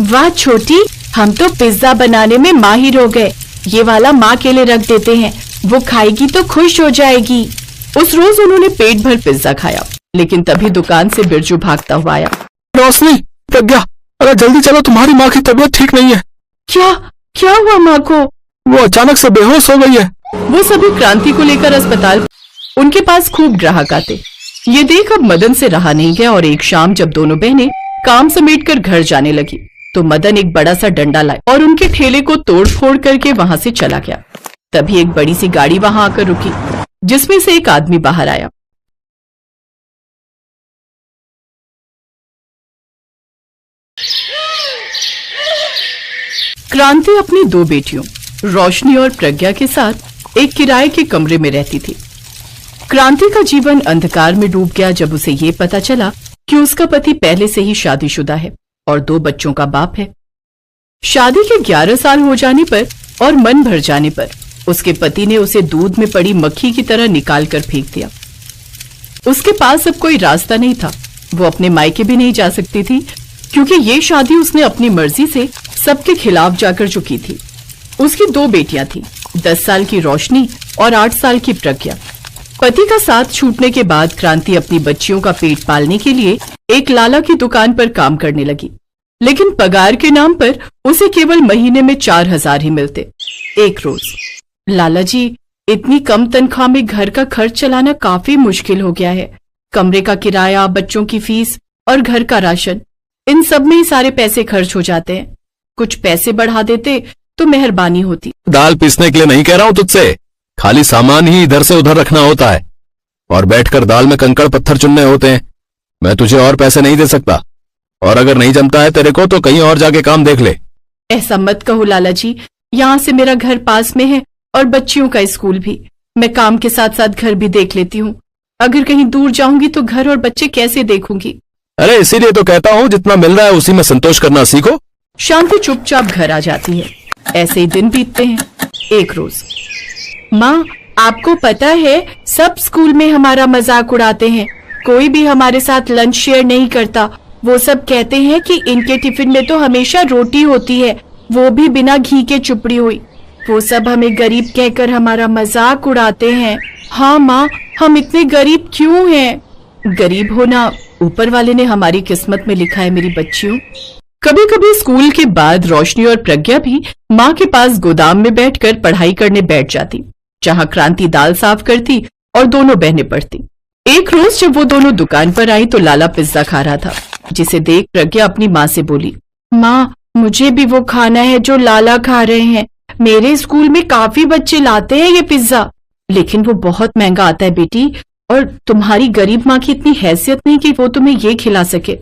वाह छोटी, हम तो पिज्जा बनाने में माहिर हो गए। ये वाला माँ के लिए रख देते हैं, वो खाएगी तो खुश हो जाएगी। उस रोज उन्होंने पेट भर पिज्जा खाया, लेकिन तभी दुकान से बिरजू भागता हुआ आया। रोशनी, प्रज्ञा, अरे जल्दी चलो, तुम्हारी माँ की तबीयत ठीक नहीं है। क्या हुआ माँ को? वो अचानक से बेहोश हो गई है। वो सभी क्रांति को लेकर अस्पताल। उनके पास खूब ग्राहक आते। ये देख अब मदन से रहा नहीं गया और एक शाम जब दोनों बहनें काम समेटकर घर जाने लगी तो मदन एक बड़ा सा डंडा लाया और उनके ठेले को तोड़ फोड़ करके वहां से चला गया। तभी एक बड़ी सी गाड़ी वहां आकर रुकी, जिसमें से एक आदमी बाहर आया। क्रांति अपनी दो बेटियों रोशनी और प्रज्ञा के साथ एक किराए के कमरे में रहती थी। क्रांति का जीवन अंधकार में डूब गया जब उसे ये पता चला कि उसका पति पहले से ही शादीशुदा है और 2 बच्चों का बाप है। शादी के 11 साल हो जाने पर और मन भर जाने पर उसके पति ने उसे दूध में पड़ी मक्खी की तरह निकाल कर फेंक दिया। उसके पास अब कोई रास्ता नहीं था। वो अपने मायके भी नहीं जा सकती थी, क्योंकि ये शादी उसने अपनी मर्जी से सबके खिलाफ जाकर जो की थी। उसकी 2 बेटियां थी, 10 साल की रोशनी और 8 साल की प्रज्ञा। पति का साथ छूटने के बाद क्रांति अपनी बच्चियों का पेट पालने के लिए एक लाला की दुकान पर काम करने लगी, लेकिन पगार के नाम पर उसे केवल महीने में 4000 ही मिलते। एक रोज, लाला जी, इतनी कम तनख्वाह में घर का खर्च चलाना काफी मुश्किल हो गया है। कमरे का किराया, बच्चों की फीस और घर का राशन, इन सब में ही सारे पैसे खर्च हो जाते हैं। कुछ पैसे बढ़ा देते तो मेहरबानी होती। दाल पीसने के लिए नहीं कह रहा हूँ तुझसे, खाली सामान ही इधर से उधर रखना होता है और बैठकर दाल में कंकड़ पत्थर चुनने होते हैं। मैं तुझे और पैसे नहीं दे सकता, और अगर नहीं जमता है तेरे को तो कहीं और जाके काम देख ले। ऐसा मत कहो लाला जी, यहाँ से मेरा घर पास में है और बच्चियों का स्कूल भी। मैं काम के साथ साथ घर भी देख लेती हूँ। अगर कहीं दूर जाऊंगी तो घर और बच्चे कैसे देखूंगी? अरे इसीलिए तो कहता हूँ जितना मिल रहा है उसी में संतोष करना सीखो। शांति चुपचाप घर आ जाती है। ऐसे ही दिन बीतते हैं। एक रोज, माँ, आपको पता है सब स्कूल में हमारा मजाक उड़ाते हैं। कोई भी हमारे साथ लंच शेयर नहीं करता। वो सब कहते हैं कि इनके टिफिन में तो हमेशा रोटी होती है, वो भी बिना घी के चुपड़ी हुई। वो सब हमें गरीब कहकर हमारा मजाक उड़ाते हैं। हाँ माँ, हम इतने गरीब क्यों हैं? गरीब होना ऊपर वाले ने हमारी किस्मत में लिखा है मेरी बच्चियों। कभी कभी स्कूल के बाद रोशनी और प्रज्ञा भी माँ के पास गोदाम में बैठकर पढ़ाई करने बैठ जाती, जहाँ क्रांति दाल साफ करती और दोनों बहनें पढ़ती। एक रोज जब वो दोनों दुकान पर आई तो लाला पिज्जा खा रहा था, जिसे देख प्रज्ञा अपनी माँ से बोली, माँ, मुझे भी वो खाना है जो लाला खा रहे हैं। मेरे स्कूल में काफी बच्चे लाते हैं ये पिज्जा, लेकिन वो बहुत महंगा आता है बेटी, और तुम्हारी गरीब माँ की इतनी हैसियत नहीं कि वो तुम्हें ये खिला सके।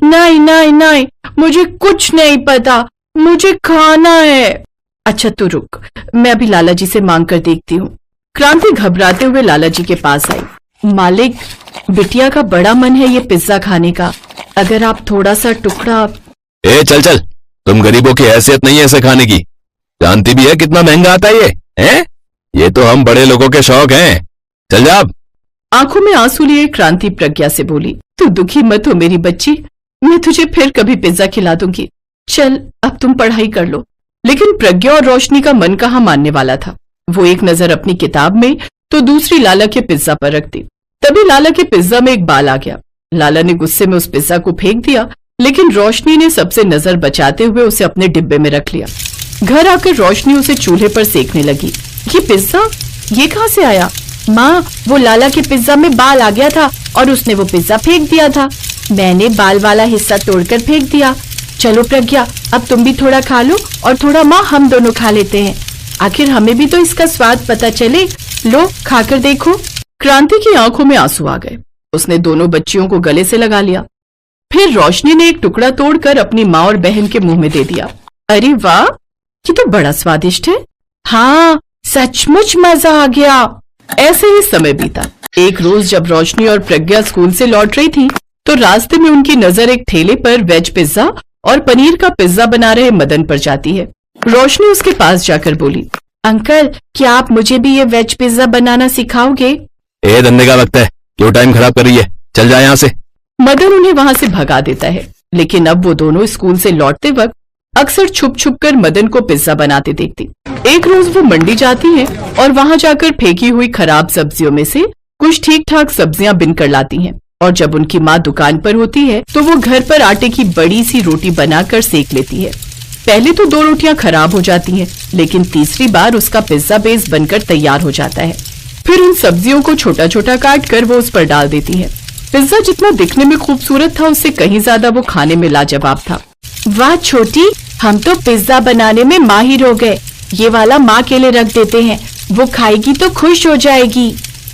नहीं नहीं नहीं, मुझे कुछ नहीं पता, मुझे खाना है। अच्छा तो रुक, मैं अभी लाला जी से मांग कर देखती हूँ। क्रांति घबराते हुए लाला जी के पास आई। मालिक, बिटिया का बड़ा मन है ये पिज्जा खाने का, अगर आप थोड़ा सा टुकड़ा। ए चल चल, तुम गरीबों की हैसियत नहीं है इसे खाने की। जानती भी है कितना महंगा आता है ये, हैं? ये तो हम बड़े लोगों के शौक हैं। चल जा। आंखों में आंसू लिए क्रांति प्रज्ञा से बोली, तू दुखी मत हो मेरी बच्ची, मैं तुझे फिर कभी पिज्जा खिला दूंगी। चल अब तुम पढ़ाई कर लो। लेकिन प्रज्ञा और रोशनी का मन कहाँ मानने वाला था। वो एक नजर अपनी किताब में तो दूसरी लाला के पिज्जा पर रखती। तभी लाला के पिज्जा में एक बाल आ गया। लाला ने गुस्से में उस पिज्जा को फेंक दिया, लेकिन रोशनी ने सबसे नजर बचाते हुए उसे अपने डिब्बे में रख लिया। घर आकर रोशनी उसे चूल्हे पर सेकने लगी। ये पिज्जा, ये कहाँ से आया? माँ, वो लाला के पिज्जा में बाल आ गया था और उसने वो पिज्जा फेंक दिया था। मैंने बाल वाला हिस्सा तोड़कर फेंक दिया। चलो प्रज्ञा, अब तुम भी थोड़ा खा लो और थोड़ा माँ हम दोनों खा लेते हैं, आखिर हमें भी तो इसका स्वाद पता चले। लो खाकर देखो। क्रांति की आंखों में आंसू आ गए। उसने दोनों बच्चियों को गले से लगा लिया। फिर रोशनी ने एक टुकड़ा तोड़कर अपनी माँ और बहन के मुंह में दे दिया। अरे वाह, ये तो बड़ा स्वादिष्ट है। हाँ, सचमुच मजा आ गया। ऐसे ही समय बीता। एक रोज जब रोशनी और प्रज्ञा स्कूल से लौट रही थी तो रास्ते में उनकी नजर एक ठेले पर वेज पिज्जा और पनीर का पिज्जा बना रहे मदन पर जाती है। रोशनी उसके पास जाकर बोली, अंकल, क्या आप मुझे भी ये वेज पिज्जा बनाना सिखाओगे? ए धंधे का वक्त है, क्यों टाइम खराब कर रही है, चल जा यहाँ से। मदन उन्हें वहां से भगा देता है, लेकिन अब वो दोनों स्कूल से लौटते वक्त अक्सर छुप छुप कर मदन को पिज्जा बनाते देखती। एक रोज वो मंडी जाती हैं और वहां जाकर फेंकी हुई खराब सब्जियों में से कुछ ठीक ठाक सब्जियां बिन कर लाती हैं। और जब उनकी माँ दुकान पर होती है तो वो घर पर आटे की बड़ी सी रोटी बनाकर सेक लेती है। पहले तो 2 रोटियां खराब हो जाती हैं, लेकिन तीसरी बार उसका पिज्जा बेस बनकर तैयार हो जाता है। फिर उन सब्जियों को छोटा छोटा काट कर वो उस पर डाल देती है। पिज्जा जितना दिखने में खूबसूरत था, उससे कहीं ज्यादा वो खाने में लाजवाब था। वाह छोटी, हम तो पिज्जा बनाने में माहिर हो गए। ये वाला माँ के लिए रख देते हैं, वो खाएगी तो खुश हो जाएगी।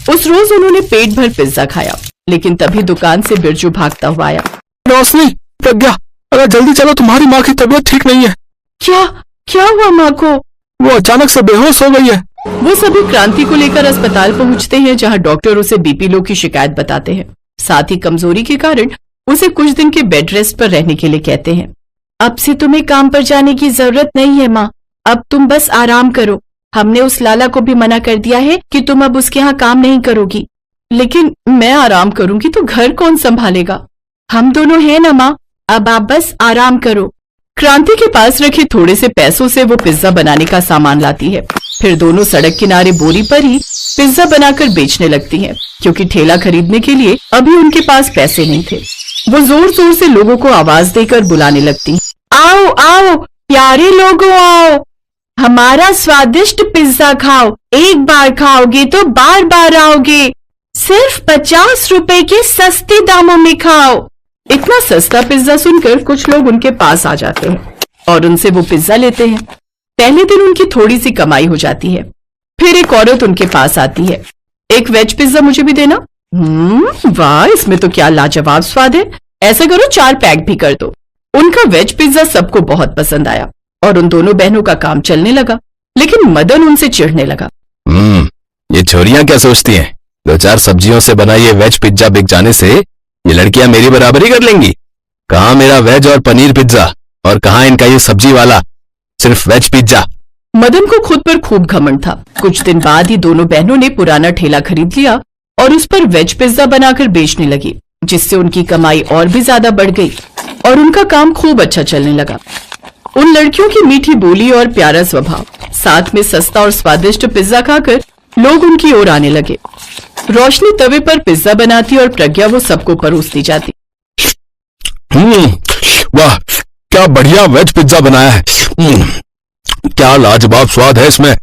उस रोज उन्होंने पेट भर पिज्जा खाया, लेकिन तभी दुकान से बिरजू भागता हुआ आया। रोशनी, प्रज्ञा, अगर जल्दी चलो, तुम्हारी माँ की तबीयत ठीक नहीं है। क्या हुआ माँ को? वो अचानक से बेहोश हो गई है। वो सभी क्रांति को लेकर अस्पताल पहुंचते हैं, जहां डॉक्टर उसे बीपी लो की शिकायत बताते हैं। साथ ही कमजोरी के कारण उसे कुछ दिन के बेड रेस्ट पर रहने के लिए कहते हैं। अब से तुम्हें काम पर जाने की जरूरत नहीं है माँ, अब तुम बस आराम करो। हमने उस लाला को भी मना कर दिया है कि तुम अब उसके यहाँ काम नहीं करोगी। लेकिन मैं आराम करूंगी तो घर कौन संभालेगा? हम दोनों हैं ना माँ, अब आप बस आराम करो। क्रांति के पास रखे थोड़े से पैसों से वो पिज्जा बनाने का सामान लाती है। फिर दोनों सड़क किनारे बोरी पर ही पिज्जा बनाकर बेचने लगती हैं, क्योंकि ठेला खरीदने के लिए अभी उनके पास पैसे नहीं थे। वो जोर जोर से लोगों को आवाज देकर बुलाने लगती। आओ आओ प्यारे लोगों, आओ हमारा स्वादिष्ट पिज्जा खाओ। एक बार खाओगे तो बार बार आओगे। सिर्फ 50 रुपए के सस्ते दामों में खाओ। इतना सस्ता पिज्जा सुनकर कुछ लोग उनके पास आ जाते हैं और उनसे वो पिज्जा लेते हैं। पहले दिन उनकी थोड़ी सी कमाई हो जाती है। फिर एक औरत उनके पास आती है। एक वेज पिज्जा मुझे भी देना। वाह, इसमें तो क्या लाजवाब स्वाद है। ऐसा करो 4 पैक भी कर दो। उनका वेज पिज्जा सबको बहुत पसंद आया और उन दोनों बहनों का काम चलने लगा। लेकिन मदन उनसे चिढ़ने लगा। ये छोरियां क्या सोचती हैं? 2-4 सब्जियों से बना ये वेज पिज्जा बिक जाने से ये लड़कियां मेरी बराबरी कर लेंगी। कहाँ मेरा वेज और पनीर पिज्जा, और कहाँ इनका ये सब्जी वाला सिर्फ वेज पिज्जा। मदन को खुद पर खूब घमंड था। कुछ दिन बाद ही दोनों बहनों ने पुराना ठेला खरीद लिया और उस पर वेज पिज्जा बनाकर बेचने लगी, जिससे उनकी कमाई और भी ज्यादा बढ़ गई और उनका काम खूब अच्छा चलने लगा। उन लड़कियों की मीठी बोली और प्यारा स्वभाव, साथ में सस्ता और स्वादिष्ट पिज्जा खाकर लोग उनकी ओर आने लगे। रोशनी तवे पर पिज्जा बनाती और प्रज्ञा वो सबको परोसती जाती। वाह, क्या बढ़िया वेज पिज्जा बनाया है। क्या लाजवाब स्वाद है इसमें।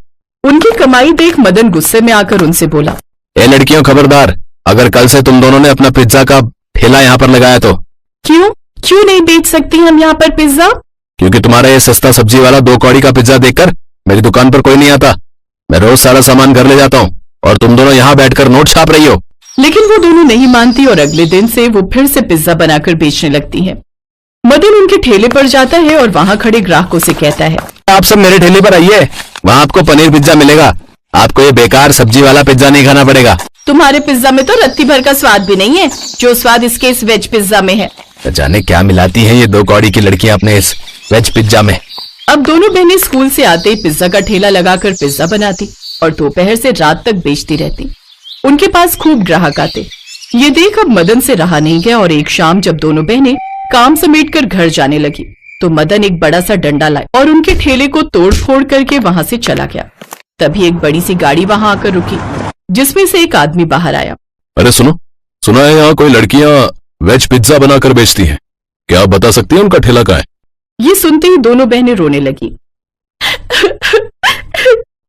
उनकी कमाई देख मदन गुस्से में आकर उनसे बोला। ए लड़कियों, खबरदार, अगर कल से तुम दोनों ने अपना पिज्जा का ठेला यहाँ पर लगाया तो। क्यों नहीं बेच सकती हम यहाँ पर पिज्जा? क्योंकि तुम्हारा ये सस्ता सब्जी वाला 2 कौड़ी का पिज्जा देखकर मेरी दुकान पर कोई नहीं आता। मैं रोज सारा सामान घर ले जाता हूँ और तुम दोनों यहाँ बैठकर नोट छाप रही हो। लेकिन वो दोनों नहीं मानती और अगले दिन से वो फिर से पिज्जा बनाकर बेचने लगती हैं। मदन उनके ठेले पर जाता है और वहाँ खड़े ग्राहकों से कहता है, आप सब मेरे ठेले पर आइए, वहाँ आपको पनीर पिज्जा मिलेगा। आपको ये बेकार सब्जी वाला पिज्जा नहीं खाना पड़ेगा। तुम्हारे पिज्जा में तो रत्ती भर का स्वाद भी नहीं है जो स्वाद इसके इस वेज पिज्जा में है। तो जाने क्या मिलाती हैं ये 2 कौड़ी की लड़कियां अपने इस वेज पिज्जा में। अब दोनों बहनें स्कूल से आते ही पिज्जा का ठेला लगाकर पिज्जा बनाती और दोपहर से रात तक बेचती रहती। उनके पास खूब ग्राहक आते। ये देख अब मदन से रहा नहीं गया और एक शाम जब दोनों बहनें काम समेटकर घर जाने लगी तो मदन एक बड़ा सा डंडा लाए और उनके ठेले को तोड़ फोड़ करके वहां से चला गया। तभी एक बड़ी सी गाड़ी वहां आकर रुकी, जिसमें से एक आदमी बाहर आया। अरे सुना है यहाँ कोई लड़कियां वेज पिज्जा बनाकर बेचती हैं। क्या आप बता सकती हैं उनका ठेला कहाँ है? ये सुनते ही दोनों बहनें रोने लगी।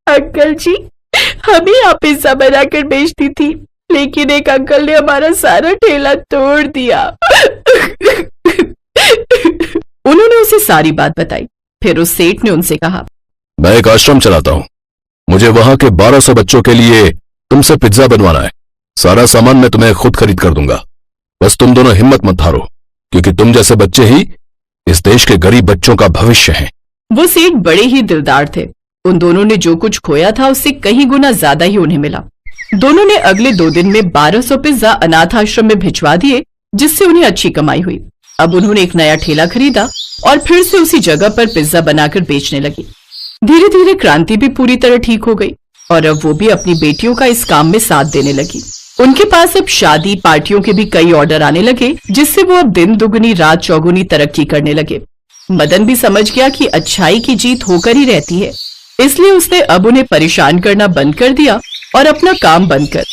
अंकल जी, हम ही यहाँ पिज्जा बनाकर बेचती थी, लेकिन एक अंकल ने हमारा सारा ठेला तोड़ दिया। उन्होंने उसे सारी बात बताई। फिर उस सेठ ने उनसे कहा, मैं एक आश्रम चलाता हूँ, मुझे वहां के 1200 बच्चों के लिए तुमसे पिज्जा बनवाना है। सारा सामान मैं तुम्हें खुद खरीद कर दूंगा। बस तुम दोनों हिम्मत मत हारो, क्योंकि तुम जैसे बच्चे ही इस देश के गरीब बच्चों का भविष्य हैं। वो सेठ बड़े ही दिलदार थे। उन दोनों ने जो कुछ खोया था उससे कहीं गुना ज्यादा ही उन्हें मिला। दोनों ने अगले 2 दिन में 1200 पिज्जा अनाथ आश्रम में भिजवा दिए, जिससे उन्हें अच्छी कमाई हुई। अब उन्होंने एक नया ठेला खरीदा और फिर से उसी जगह पर पिज्जा बनाकर बेचने लगी। धीरे धीरे क्रांति भी पूरी तरह ठीक हो गई और अब वो भी अपनी बेटियों का इस काम में साथ देने लगी। उनके पास अब शादी पार्टियों के भी कई ऑर्डर आने लगे, जिससे वो अब दिन दुगनी रात चौगुनी तरक्की करने लगे। मदन भी समझ गया कि अच्छाई की जीत होकर ही रहती है, इसलिए उसने अब उन्हें परेशान करना बंद कर दिया और अपना काम बंद कर